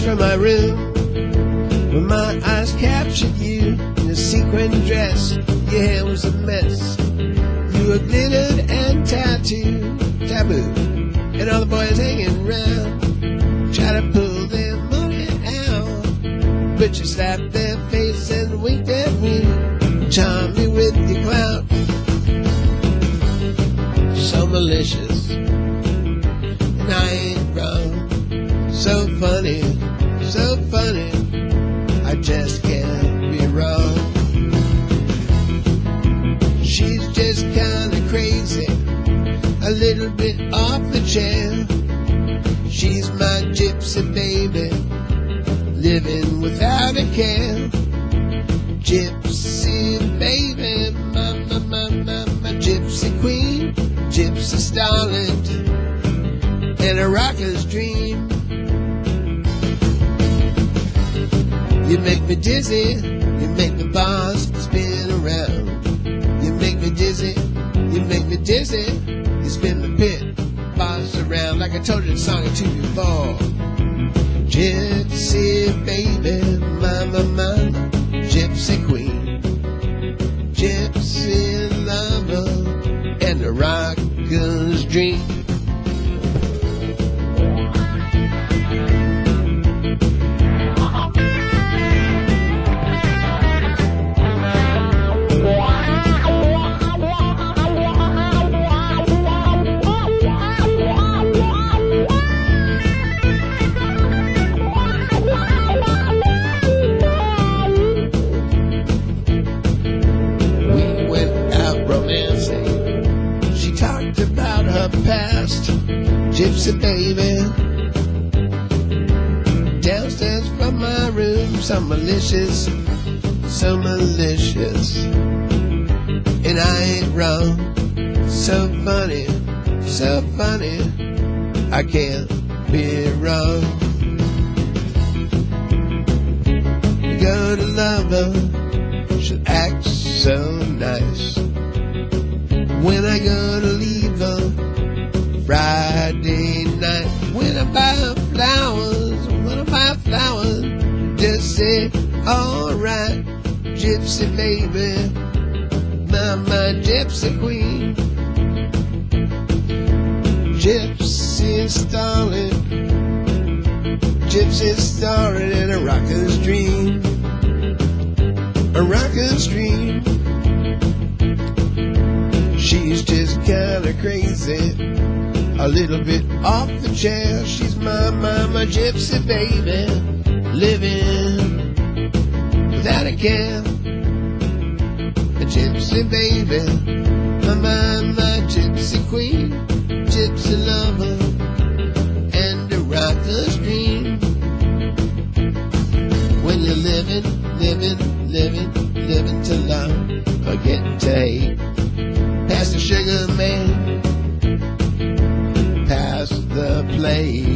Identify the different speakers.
Speaker 1: from my room when my eyes captured you in a sequin dress. Your hair was a mess. You were glittered and tattooed, taboo, and all the boys hanging round try to pull their money out, but you slapped their face and winked at me, charmed me with your clout. So malicious, and I ain't wrong. So funny, I just can't be wrong. She's just kinda crazy, a little bit off the chair. She's my gypsy baby, living without a care. Gypsy baby, my gypsy queen, gypsy starlet, and a rocker's dream. You make me dizzy, you make the bars spin around. You make me dizzy, you make me dizzy, you spin the pit bars around like I told you the song or two before. Gypsy baby, my gypsy queen, gypsy lover, and a rocker's dream. Past, gypsy baby, downstairs from my room, so malicious, and I ain't wrong. So funny, I can't be wrong. You go to love her, she'll act so nice. When I go to leave her Friday night, when I buy flowers, just say, alright, gypsy baby, my gypsy queen, gypsy starlet, and a rocker's dream, She's just kinda crazy, a little bit off the chair. She's my gypsy baby, living without a care. A gypsy baby, my gypsy queen, gypsy lover, and a rocker's dream. When you're living to love, forgetting to hate. Pass the sugar man, pass the plate.